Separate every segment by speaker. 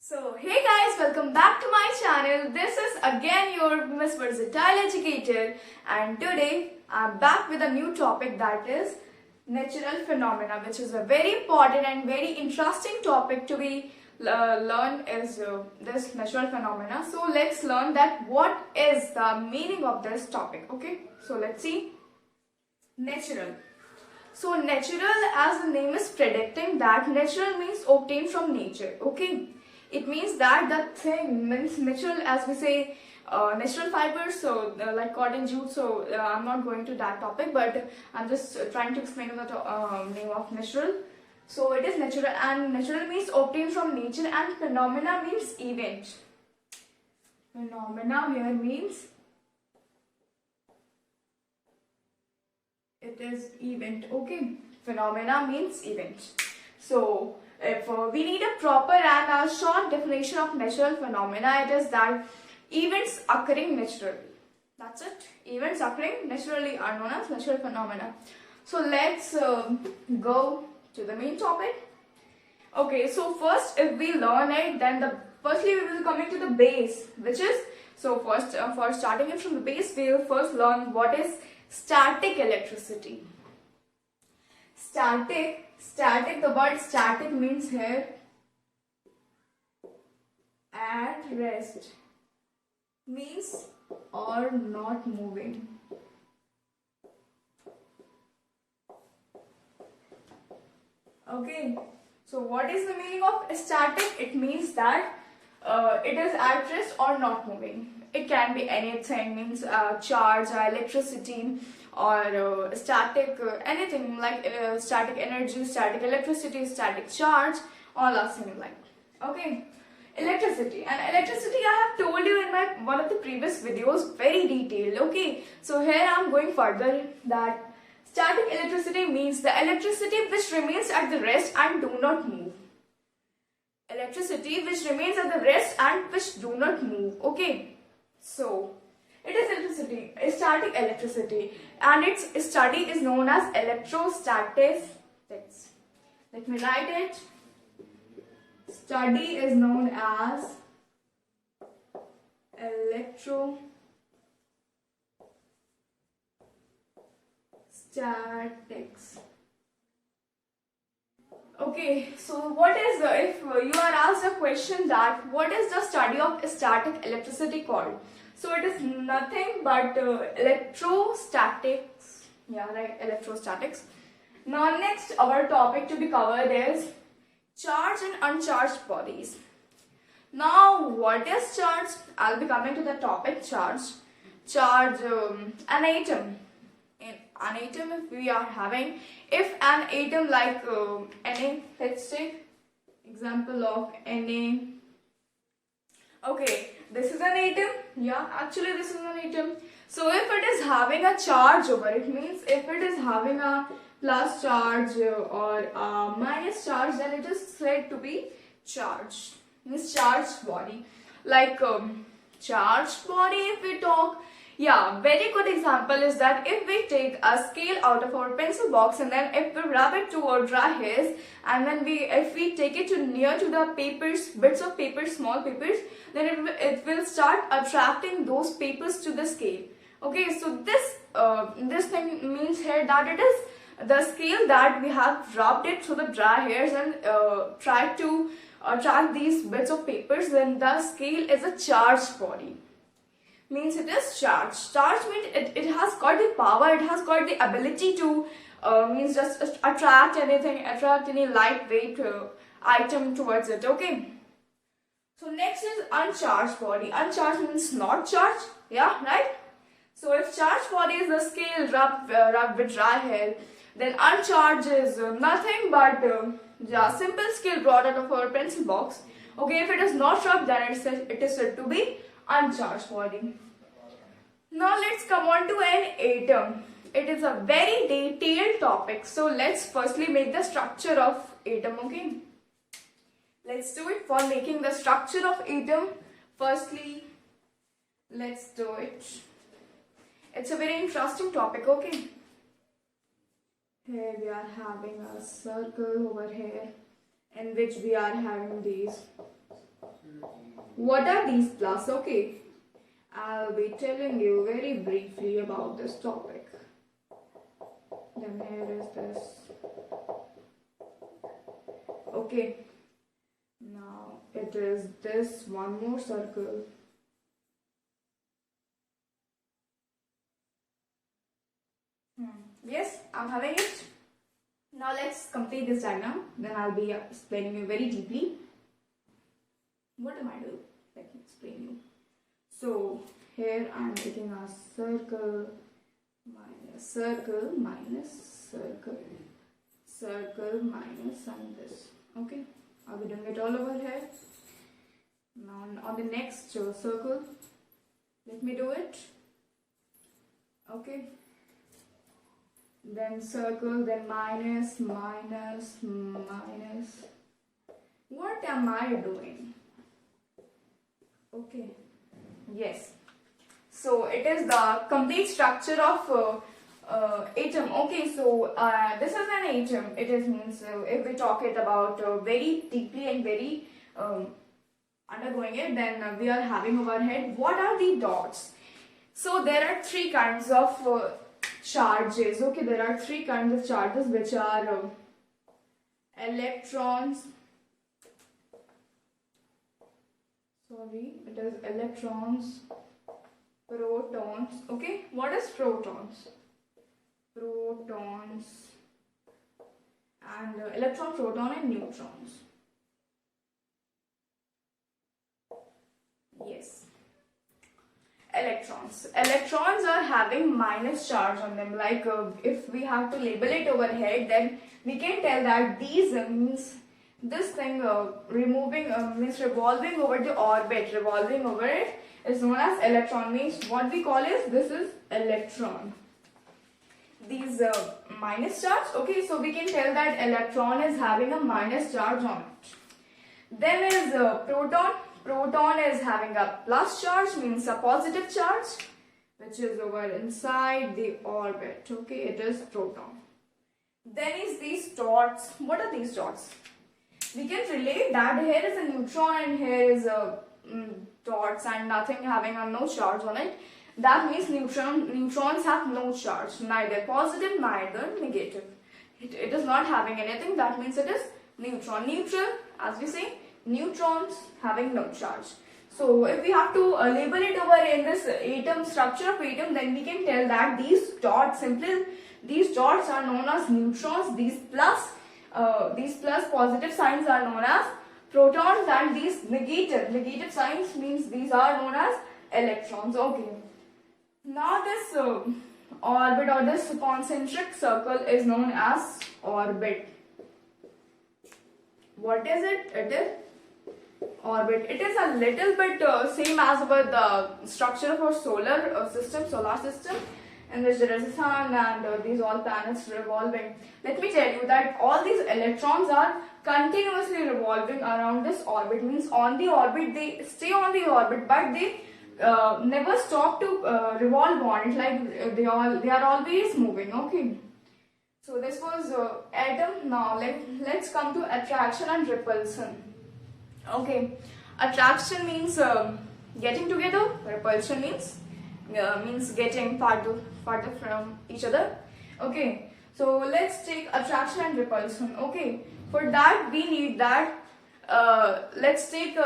Speaker 1: So hey guys, welcome back to my channel. This is again your Miss Versatile Educator, and today I'm back with a new topic, that is natural phenomena, which is a very important and very interesting topic to be learned is this natural phenomena. So let's learn that what is the meaning of this topic. Okay, so let's see. Natural. So natural, as the name is predicting, that natural means obtained from nature. Okay, it means that the thing means natural, as we say natural fibers, so like cotton, jute. So I'm not going to that topic, but I'm just trying to explain the name of natural. So it is natural, and natural means obtained from nature, and phenomena means event. Phenomena here means it is event. Okay, phenomena means event. So if we need a proper and a short definition of natural phenomena, it is that events occurring naturally. That's it. Events occurring naturally are known as natural phenomena. So let's go to the main topic. Okay, so first if we learn it, then firstly we will coming to the base, which is, so first for starting it from the base, we will first learn what is static electricity. Static, the word static means here at rest, means or not moving. Okay, so what is the meaning of static? It means that it is at rest or not moving. It can be anything, means charge, electricity, or static, anything like static energy, static electricity, static charge, all are same like. Okay, electricity. And electricity I have told you in my one of the previous videos very detailed. Okay, so here I am going further that static electricity means the electricity which remains at the rest and do not move. Electricity which remains at the rest and which do not move. Okay, so it is electricity, static electricity, and its study is known as electrostatics. Let me write it. Study is known as electrostatics. Okay, so what is if you are asked a question that what is the study of static electricity called? So it is nothing but electrostatics. Yeah, right, electrostatics. Now next our topic to be covered is charged and uncharged bodies. Now what is charge? I'll be coming to the topic charge. Charge, an atom. In an atom, if we are having, if an atom like Na, let's take example of Na. Okay, this is an atom. Yeah, actually this is an atom. So if it is having a charge over it, means if it is having a plus charge or a minus charge, then it is said to be charged. Means charged body. Like charged body, if we talk, yeah, very good example is that if we take a scale out of our pencil box, and then if we rub it to our dry hairs, and then if we take it to near to the papers, bits of paper, small papers, then it will start attracting those papers to the scale. Okay, so this thing means here that it is the scale that we have rubbed it through the dry hairs and tried to attract these bits of papers, then the scale is a charged body. Means it is charged. Charged means it has got the power, it has got the ability to means just attract anything, attract any lightweight item towards it. Okay. So next is uncharged body. Uncharged means not charged. Yeah, right? So if charged body is the scale rubbed with dry hair, then uncharged is nothing but a simple scale brought out of our pencil box. Okay, if it is not rubbed, then it is said to be uncharged body. Now let's come on to an atom. It is a very detailed topic. So let's firstly make the structure of atom. Okay, let's do it. For making the structure of atom, firstly let's do it. It's a very interesting topic. Okay, here we are having a circle over here in which we are having these What are these plus? Okay, I'll be telling you very briefly about this topic. Then here is this. Okay, now it is this one more circle. Yes, I'm having it. Now let's complete this diagram. Then I'll be explaining you very deeply. What am I doing? Let me explain you. So here I'm making a circle minus circle minus circle, circle minus and this. Okay, I'll be doing it all over here. Now on the next circle, let me do it. Okay. Then circle, then minus, minus, minus. What am I doing? Okay. Yes. So it is the complete structure of atom. Okay. So this is an atom. It is means if we talk it about very deeply and very undergoing it, then we are having overhead. What are the dots? So there are three kinds of charges. Okay, there are three kinds of charges, which are electrons. Sorry, it is electrons, protons. Okay, what is protons? Protons and electron, proton, and neutrons. Yes. Electrons. Electrons are having minus charge on them. Like if we have to label it overhead, then we can tell that these means this thing means revolving over the orbit, revolving over it is known as electron. Means what we call is this is electron. These minus charge. Okay, so we can tell that electron is having a minus charge on it. Then is proton. Proton is having a plus charge, means a positive charge, which is over inside the orbit. Okay, it is proton. Then is these dots. What are these dots? We can relate that here is a neutron and here is a dots and nothing having a no charge on it. That means neutrons have no charge, neither positive neither negative. It is not having anything. That means it is neutron. Neutral, as we say, neutrons having no charge. So if we have to label it over in this atom structure of atom, then we can tell that these dots, simply these dots are known as neutrons. These plus positive signs are known as protons, and these negative signs means these are known as electrons. Okay. Now this orbit or this concentric circle is known as orbit. What is it? It is orbit. It is a little bit same as about the structure of our solar system, in which there is a sun and these all planets revolving. Let me tell you that all these electrons are continuously revolving around this orbit. Means on the orbit, they stay on the orbit, but they never stop to revolve on it. Like they are always moving. Okay. So this was atom. Now let's come to attraction and repulsion. Okay, attraction means getting together. Repulsion means getting farther from each other. Okay, so let's take attraction and repulsion. Okay, for that we need that. Let's take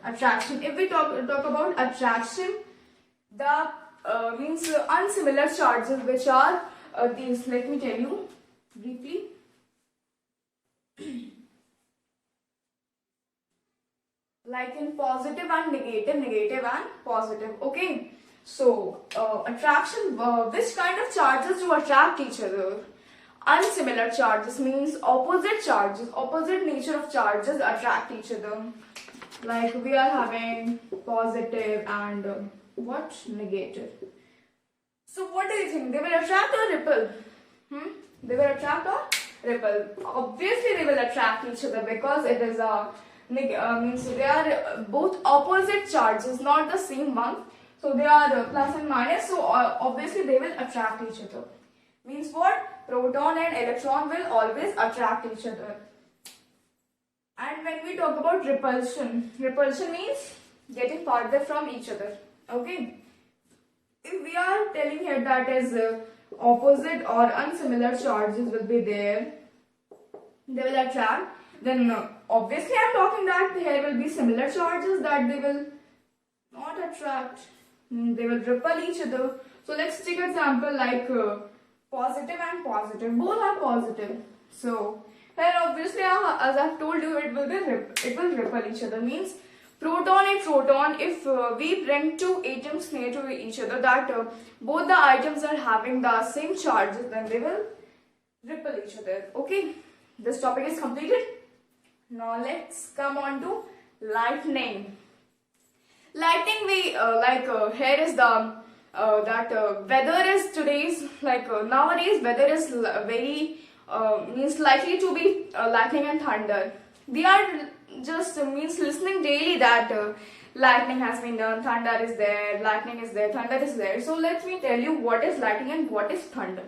Speaker 1: attraction. If we talk about attraction, the means unsimilar charges, which are these. Let me tell you briefly. Like in positive and negative and positive. Okay, so attraction, which kind of charges do attract each other? Unsimilar charges means opposite charges, opposite nature of charges attract each other. Like we are having positive and what? Negative. So what do you think? They will attract or repel? They will attract or repel? Obviously they will attract each other, because it is a means they are both opposite charges, not the same one. So they are plus and minus. So obviously they will attract each other. Means what? Proton and electron will always attract each other. And when we talk about repulsion, repulsion means getting farther from each other. Okay. If we are telling here that is opposite or unsimilar charges will be there, they will attract, then obviously I am talking that here will be similar charges that they will not attract, they will repel each other. So let's take example like positive and positive, both are positive. So here obviously as I have told you, it will repel each other, means proton and proton, if we bring two atoms near to each other, that both the items are having the same charges, then they will repel each other. Okay, this topic is completed. Now let's come on to lightning. Lightning, we here is the weather is today's nowadays weather is very means likely to be lightning and thunder. We are just means listening daily that lightning has been done, thunder is there, lightning is there, thunder is there. So let me tell you what is lightning and what is thunder.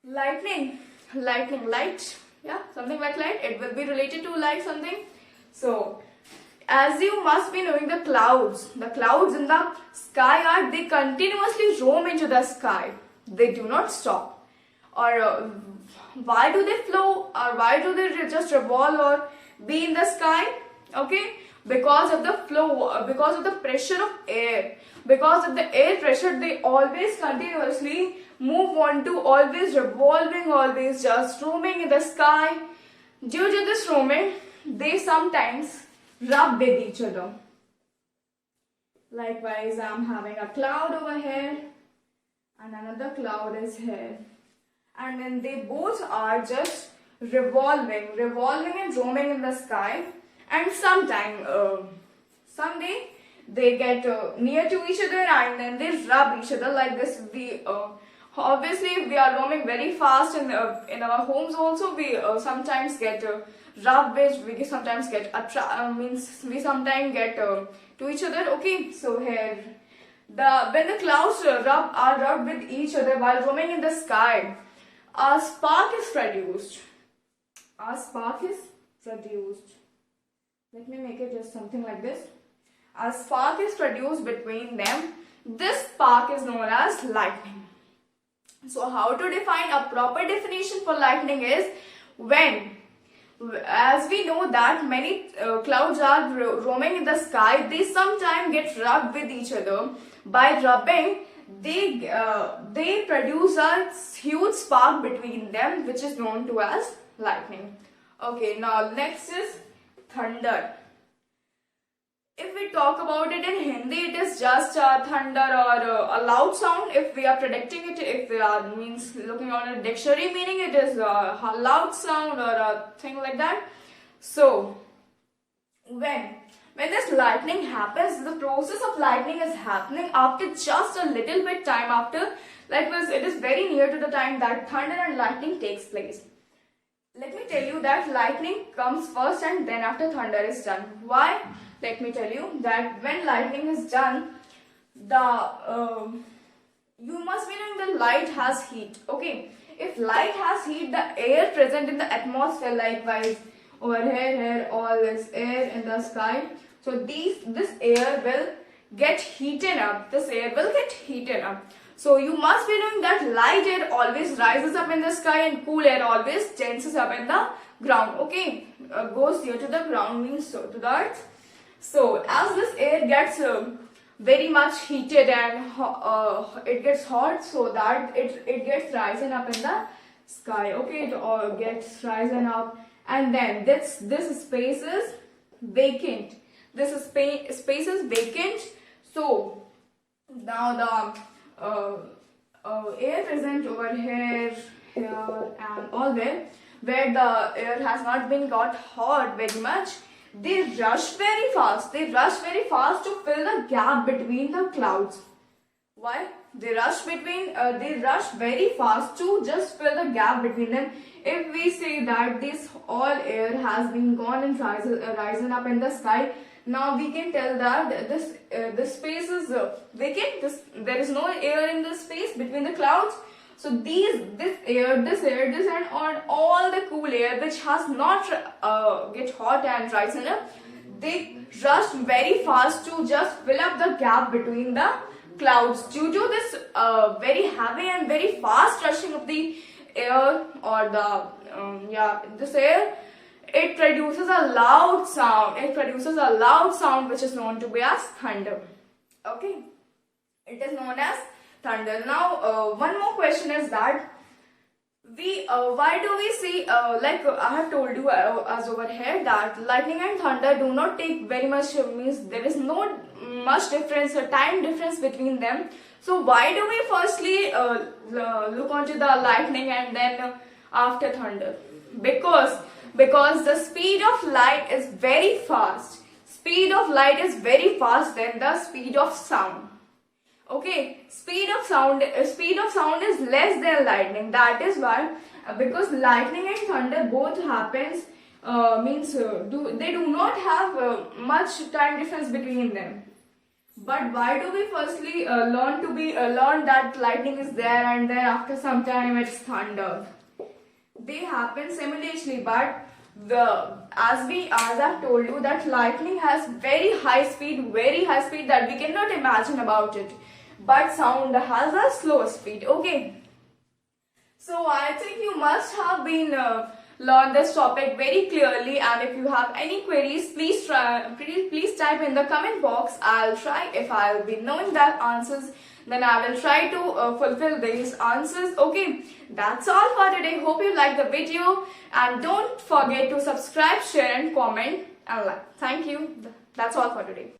Speaker 1: Lightning, light, yeah, something like light. It will be related to light something. So as you must be knowing, the clouds in the sky are, they continuously roam into the sky. They do not stop. Or why do they flow, or why do they just revolve or be in the sky? Okay, because of the flow, because of the pressure of air, because of the air pressure, they always continuously move on to, always revolving, always just roaming in the sky. Due to this roaming, they sometimes rub with each other. Likewise, I am having a cloud over here and another cloud is here, and then they both are just revolving and roaming in the sky, and someday they get near to each other and then they rub each other like this. We obviously, if we are roaming very fast in our homes also, we sometimes get rubbed with, we sometimes get we sometimes get to each other. Okay, so here when the clouds are rubbed with each other while roaming in the sky, a spark is produced. Let me make it just something like this. A spark is produced between them. This spark is known as lightning. So how to define? A proper definition for lightning is when, as we know that many clouds are roaming in the sky, they sometimes get rubbed with each other. By rubbing, they produce a huge spark between them, which is known to as lightning. Okay, now next is thunder. If we talk about it in Hindi, it is just a thunder or a loud sound. If we are predicting it, if we are looking on a dictionary meaning, it is a loud sound or a thing like that. So when this lightning happens, the process of lightning is happening after just a little bit time after, it is very near to the time that thunder and lightning takes place. Let me tell you that lightning comes first and then after thunder is done. Why? Let me tell you that when lightning is done, you must be knowing the light has heat. Okay, if light has heat, the air present in the atmosphere, likewise over here, all this air in the sky. So this air will get heated up. So you must be knowing that light air always rises up in the sky and cool air always tenses up in the ground. Okay, goes here to the ground, means so to the earth. So as this air gets very much heated and it gets hot, so that it gets risen up in the sky. Okay, it all gets risen up, and then this space is vacant. Space is vacant. So now the air present over here and all there, where the air has not been got hot very much, they rush very fast to fill the gap between the clouds. Why? They rush very fast to just fill the gap between them. If we say that this all air has been gone and risen up in the sky, now we can tell that this space is vacant. There is no air in this space between the clouds. So this air, and on all the cool air which has not get hot and rise enough, they rush very fast to just fill up the gap between the clouds. Due to this very heavy and very fast rushing of the air, or this air, it produces a loud sound. It produces a loud sound which is known to be as thunder. Okay, it is known as thunder. Now, one more question is that why do we see, like I have told you as over here, that lightning and thunder do not take very much, means there is no much difference or time difference between them. So why do we firstly look onto the lightning and then after thunder? Because the speed of light is very fast. Speed of light is very fast than the speed of sound. Okay, speed of sound is less than lightning. That is why, because lightning and thunder both happens, they do not have much time difference between them. But why do we firstly learn that lightning is there and then after some time it's thunder? They happen simultaneously, but as I've told you, that lightning has very high speed that we cannot imagine about it. But sound has a slow speed. Okay. So I think you must have been learned this topic very clearly, and if you have any queries, please type in the comment box. I'll try, if I'll be knowing that answers, then I will try to fulfill these answers. Okay, that's all for today. Hope you like the video, and don't forget to subscribe, share and comment and like. Thank you. That's all for today.